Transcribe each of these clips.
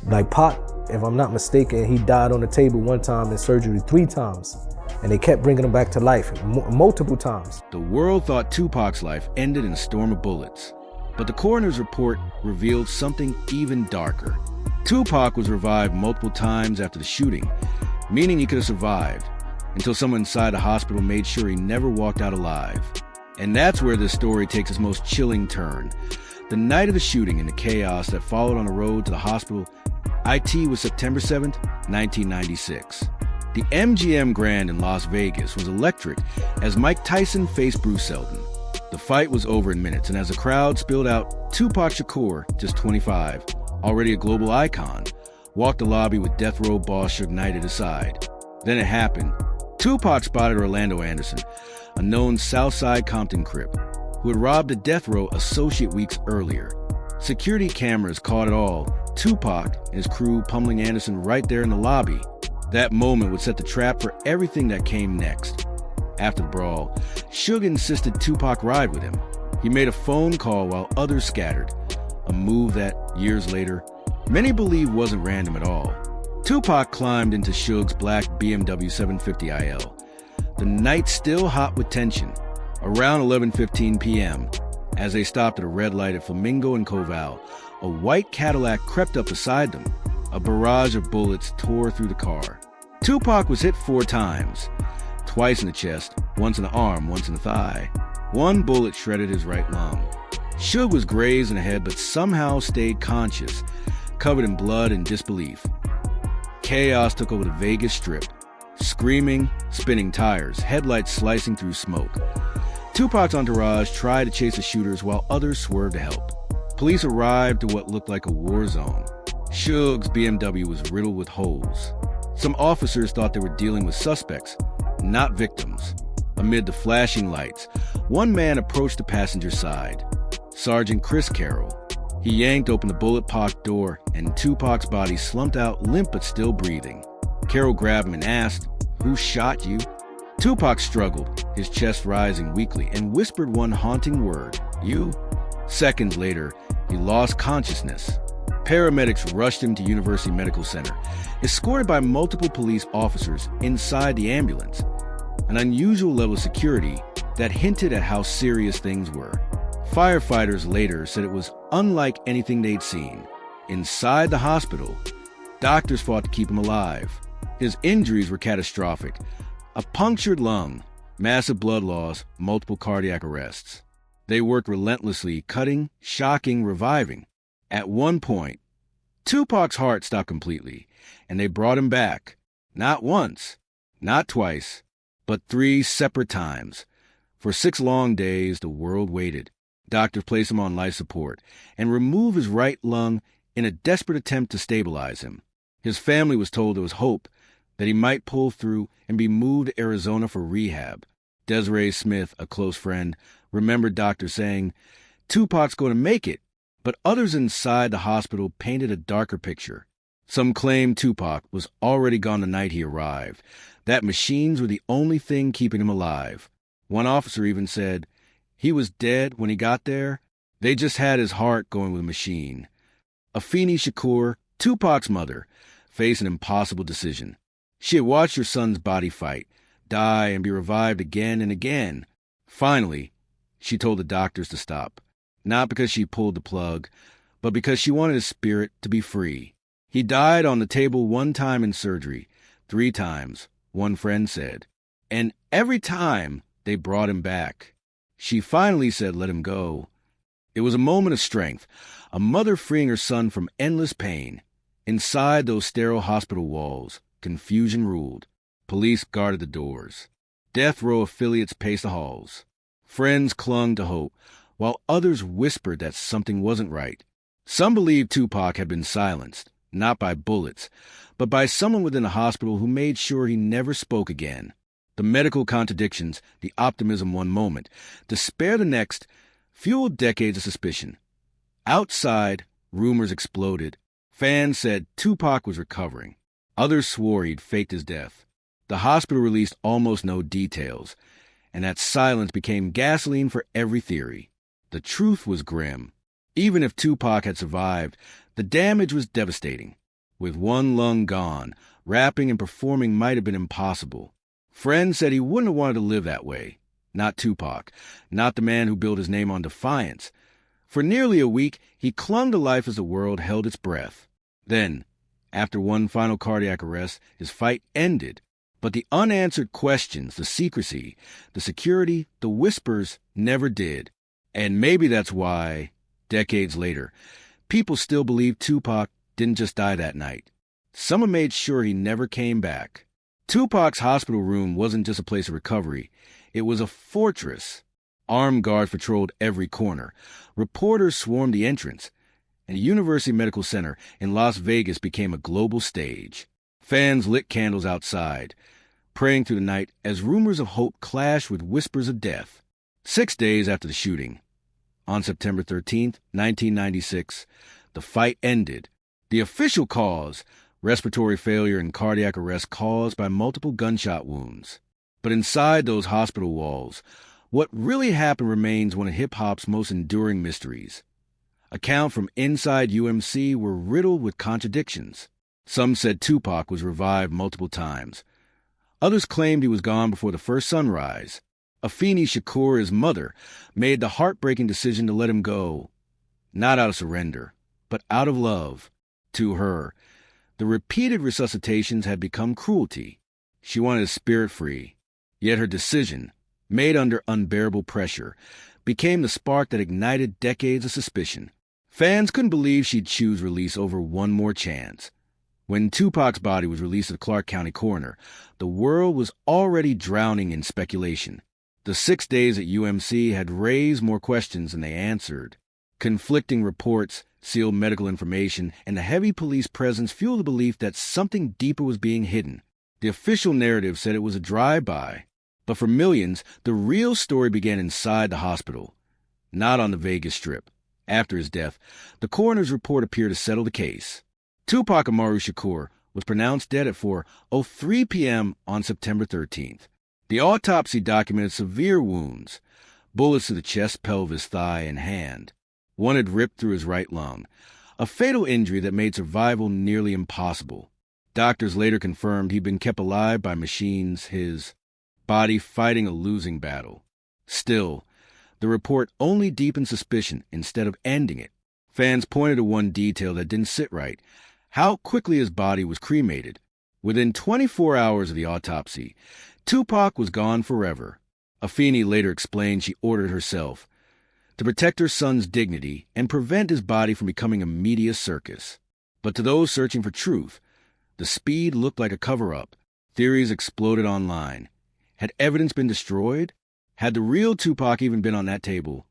Like Pac, if I'm not mistaken, he died on the table one time in surgery 3 times. And they kept bringing him back to life multiple times. The world thought Tupac's life ended in a storm of bullets. But the coroner's report revealed something even darker. Tupac was revived multiple times after the shooting, meaning he could have survived, until someone inside the hospital made sure he never walked out alive. And that's where this story takes its most chilling turn. The night of the shooting and the chaos that followed on the road to the hospital, IT was September 7th, 1996. The MGM Grand in Las Vegas was electric as Mike Tyson faced Bruce Seldon. The fight was over in minutes, and as the crowd spilled out, Tupac Shakur, just 25, already a global icon, walked the lobby with death row boss Suge Knight at his side. Then it happened. Tupac spotted Orlando Anderson, a known Southside Compton Crip, who had robbed a death row associate weeks earlier. Security cameras caught it all, Tupac and his crew pummeling Anderson right there in the lobby. That moment would set the trap for everything that came next. After the brawl, Suge insisted Tupac ride with him. He made a phone call while others scattered, a move that, years later, many believe wasn't random at all. Tupac climbed into Suge's black BMW 750IL. The night still hot with tension. Around 11:15 p.m., as they stopped at a red light at Flamingo and Koval, a white Cadillac crept up beside them. A barrage of bullets tore through the car. Tupac was hit 4 times. Twice in the chest, once in the arm, once in the thigh. One bullet shredded his right lung. Suge was grazed in the head but somehow stayed conscious, covered in blood and disbelief. Chaos took over the Vegas Strip. Screaming, spinning tires, headlights slicing through smoke. Tupac's entourage tried to chase the shooters while others swerved to help. Police arrived to what looked like a war zone. Suge's BMW was riddled with holes. Some officers thought they were dealing with suspects, not victims. Amid the flashing lights, one man approached the passenger side. Sergeant Chris Carroll. He yanked open the bullet-pocked door, and Tupac's body slumped out limp but still breathing. Carroll grabbed him and asked, "Who shot you?" Tupac struggled, his chest rising weakly, and whispered one haunting word, "You." Seconds later, he lost consciousness. Paramedics rushed him to University Medical Center, escorted by multiple police officers inside the ambulance, an unusual level of security that hinted at how serious things were. Firefighters later said it was unlike anything they'd seen. Inside the hospital, doctors fought to keep him alive. His injuries were catastrophic. A punctured lung, massive blood loss, multiple cardiac arrests. They worked relentlessly, cutting, shocking, reviving. At one point, Tupac's heart stopped completely, and they brought him back. Not once, not twice, but 3 separate times. For 6 long days, the world waited. Doctors placed him on life support and removed his right lung in a desperate attempt to stabilize him. His family was told there was hope that he might pull through and be moved to Arizona for rehab. Desiree Smith, a close friend, remembered doctors saying, "Tupac's going to make it," but others inside the hospital painted a darker picture. Some claimed Tupac was already gone the night he arrived, that machines were the only thing keeping him alive. One officer even said, he was dead when he got there. They just had his heart going with a machine. Afeni Shakur, Tupac's mother, faced an impossible decision. She had watched her son's body fight, die, and be revived again and again. Finally, she told the doctors to stop. Not because she pulled the plug, but because she wanted his spirit to be free. He died on the table 1 time in surgery, 3 times, one friend said. And every time they brought him back. She finally said let him go. It was a moment of strength, a mother freeing her son from endless pain. Inside those sterile hospital walls, confusion ruled. Police guarded the doors. Death row affiliates paced the halls. Friends clung to hope, while others whispered that something wasn't right. Some believed Tupac had been silenced, not by bullets, but by someone within the hospital who made sure he never spoke again. The medical contradictions, the optimism one moment, despair the next, fueled decades of suspicion. Outside, rumors exploded. Fans said Tupac was recovering. Others swore he'd faked his death. The hospital released almost no details, and that silence became gasoline for every theory. The truth was grim. Even if Tupac had survived, the damage was devastating. With one lung gone, rapping and performing might have been impossible. Friends said he wouldn't have wanted to live that way. Not Tupac, not the man who built his name on defiance. For nearly a week, he clung to life as the world held its breath. Then, after one final cardiac arrest, his fight ended. But the unanswered questions, the secrecy, the security, the whispers never did. And maybe that's why, decades later, people still believe Tupac didn't just die that night. Someone made sure he never came back. Tupac's hospital room wasn't just a place of recovery. It was a fortress. Armed guards patrolled every corner. Reporters swarmed the entrance. And the University Medical Center in Las Vegas became a global stage. Fans lit candles outside, praying through the night as rumors of hope clashed with whispers of death. 6 days after the shooting, on September 13, 1996, the fight ended. The official cause, respiratory failure and cardiac arrest caused by multiple gunshot wounds. But inside those hospital walls, what really happened remains one of hip-hop's most enduring mysteries. Accounts from inside UMC were riddled with contradictions. Some said Tupac was revived multiple times. Others claimed he was gone before the first sunrise. Afeni Shakur, his mother, made the heartbreaking decision to let him go. Not out of surrender, but out of love. To her, the repeated resuscitations had become cruelty. She wanted his spirit free. Yet her decision, made under unbearable pressure, became the spark that ignited decades of suspicion. Fans couldn't believe she'd choose release over one more chance. When Tupac's body was released to the Clark County coroner, the world was already drowning in speculation. The 6 days at UMC had raised more questions than they answered. Conflicting reports, sealed medical information, and the heavy police presence fueled the belief that something deeper was being hidden. The official narrative said it was a drive-by. But for millions, the real story began inside the hospital, not on the Vegas Strip. After his death, the coroner's report appeared to settle the case. Tupac Amaru Shakur was pronounced dead at 4:03 p.m. on September 13th. The autopsy documented severe wounds, bullets to the chest, pelvis, thigh, and hand. One had ripped through his right lung, a fatal injury that made survival nearly impossible. Doctors later confirmed he'd been kept alive by machines, his body fighting a losing battle. Still, the report only deepened suspicion instead of ending it. Fans pointed to one detail that didn't sit right: how quickly his body was cremated. Within 24 hours of the autopsy, Tupac was gone forever. Afeni later explained she ordered herself to protect her son's dignity and prevent his body from becoming a media circus. But to those searching for truth, the speed looked like a cover-up. Theories exploded online. Had evidence been destroyed? Had the real Tupac even been on that table?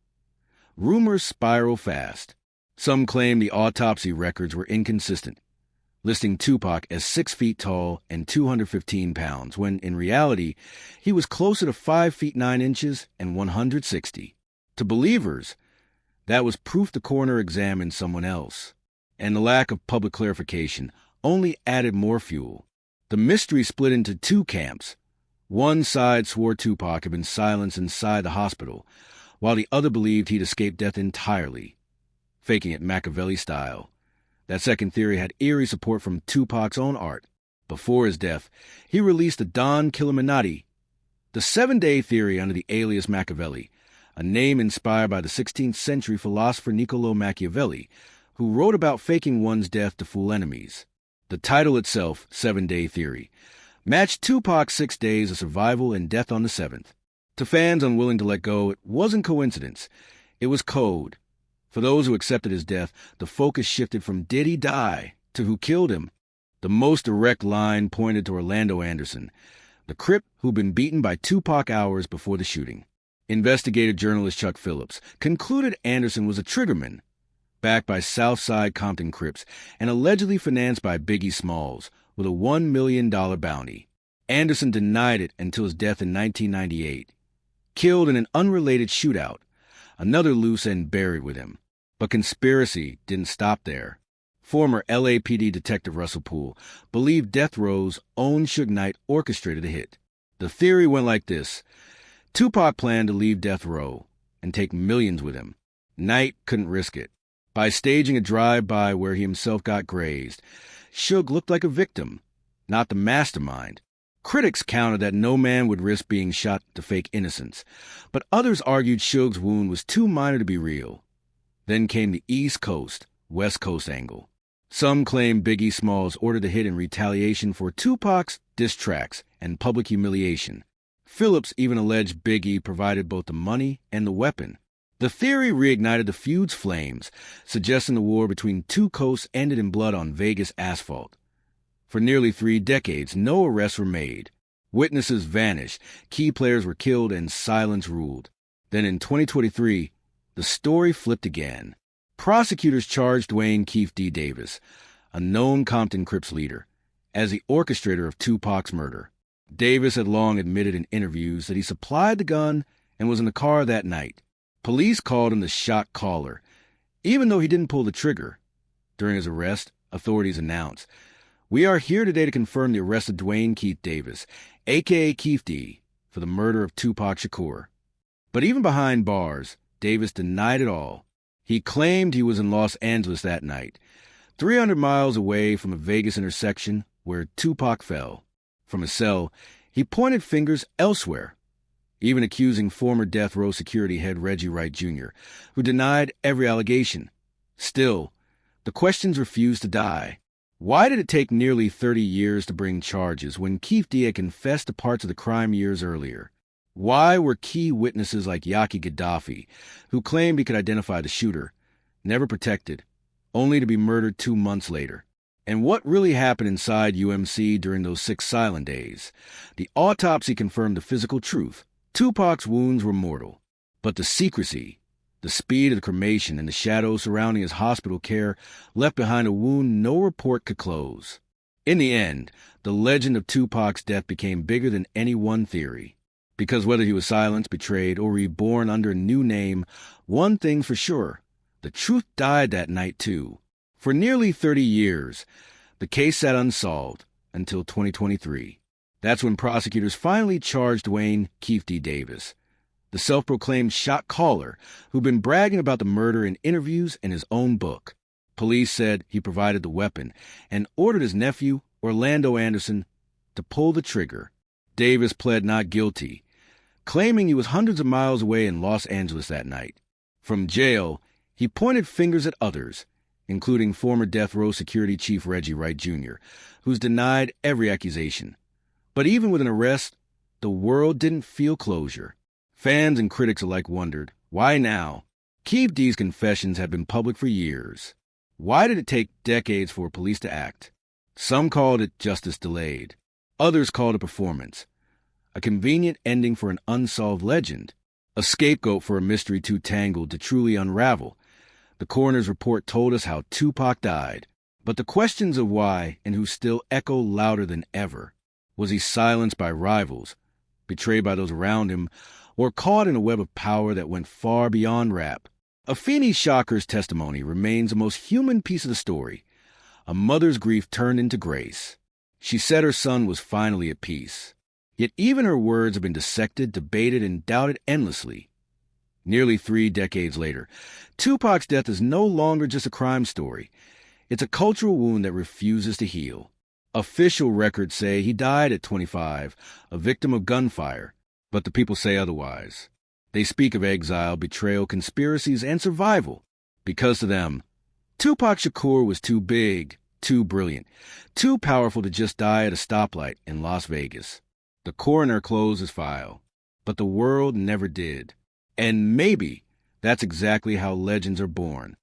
Rumors spiral fast. Some claim the autopsy records were inconsistent, listing Tupac as 6 feet tall and 215 pounds, when in reality, he was closer to 5 feet 9 inches and 160. To believers, that was proof the coroner examined someone else. And the lack of public clarification only added more fuel. The mystery split into two camps. One side swore Tupac had been silenced inside the hospital, while the other believed he'd escaped death entirely, faking it Machiavelli style. That second theory had eerie support from Tupac's own art. Before his death, he released the Don Killuminati, the 7-day theory under the alias Machiavelli, a name inspired by the 16th century philosopher Niccolò Machiavelli, who wrote about faking one's death to fool enemies. The title itself, 7-Day Theory, matched Tupac's 6 days of survival and death on the 7th. To fans unwilling to let go, it wasn't coincidence. It was code. For those who accepted his death, the focus shifted from did he die to who killed him. The most direct line pointed to Orlando Anderson, the Crip who'd been beaten by Tupac hours before the shooting. Investigative journalist Chuck Phillips concluded Anderson was a triggerman, backed by Southside Compton Crips and allegedly financed by Biggie Smalls with a $1 million bounty. Anderson denied it until his death in 1998. Killed in an unrelated shootout, another loose end buried with him. But conspiracy didn't stop there. Former LAPD Detective Russell Poole believed Death Row's own Suge Knight orchestrated the hit. The theory went like this. Tupac planned to leave Death Row and take millions with him. Knight couldn't risk it. By staging a drive-by where he himself got grazed, Suge looked like a victim, not the mastermind. Critics countered that no man would risk being shot to fake innocence, but others argued Suge's wound was too minor to be real. Then came the East Coast, West Coast angle. Some claim Biggie Smalls ordered the hit in retaliation for Tupac's diss tracks and public humiliation. Phillips even alleged Biggie provided both the money and the weapon. The theory reignited the feud's flames, suggesting the war between two coasts ended in blood on Vegas asphalt. For nearly 3 decades, no arrests were made. Witnesses vanished, key players were killed, and silence ruled. Then in 2023, the story flipped again. Prosecutors charged Dwayne Keefe D. Davis, a known Compton Crips leader, as the orchestrator of Tupac's murder. Davis had long admitted in interviews that he supplied the gun and was in the car that night. Police called him the shot caller, even though he didn't pull the trigger. During his arrest, authorities announced, "We are here today to confirm the arrest of Dwayne Keith Davis, a.k.a. Keefe D., for the murder of Tupac Shakur." But even behind bars, Davis denied it all. He claimed he was in Los Angeles that night, 300 miles away from a Vegas intersection where Tupac fell. From his cell, he pointed fingers elsewhere, even accusing former death row security head Reggie Wright Jr., who denied every allegation. Still, the questions refused to die. Why did it take nearly 30 years to bring charges when Keefe D. had confessed to parts of the crime years earlier? Why were key witnesses like Yaki Gaddafi, who claimed he could identify the shooter, never protected, only to be murdered 2 months later? And what really happened inside UMC during those 6 silent days? The autopsy confirmed the physical truth. Tupac's wounds were mortal. But the secrecy, the speed of the cremation, and the shadows surrounding his hospital care left behind a wound no report could close. In the end, the legend of Tupac's death became bigger than any one theory. Because whether he was silenced, betrayed, or reborn under a new name, one thing's for sure: the truth died that night too. For nearly 30 years, the case sat unsolved until 2023. That's when prosecutors finally charged Dwayne Keefe D. Davis, the self-proclaimed shot caller who'd been bragging about the murder in interviews and his own book. Police said he provided the weapon and ordered his nephew, Orlando Anderson, to pull the trigger. Davis pled not guilty, claiming he was hundreds of miles away in Los Angeles that night. From jail, he pointed fingers at others, including former death row security chief Reggie Wright Jr., who's denied every accusation. But even with an arrest, the world didn't feel closure. Fans and critics alike wondered, why now? Keefe D's confessions had been public for years. Why did it take decades for police to act? Some called it justice delayed. Others called it performance. A convenient ending for an unsolved legend. A scapegoat for a mystery too tangled to truly unravel. The coroner's report told us how Tupac died, but the questions of why and who still echo louder than ever. Was he silenced by rivals, betrayed by those around him, or caught in a web of power that went far beyond rap? Afeni Shocker's testimony remains the most human piece of the story. A mother's grief turned into grace. She said her son was finally at peace. Yet even her words have been dissected, debated, and doubted endlessly. Nearly 3 decades later, Tupac's death is no longer just a crime story. It's a cultural wound that refuses to heal. Official records say he died at 25, a victim of gunfire, but the people say otherwise. They speak of exile, betrayal, conspiracies, and survival, because to them, Tupac Shakur was too big, too brilliant, too powerful to just die at a stoplight in Las Vegas. The coroner closed his file, but the world never did. And maybe that's exactly how legends are born.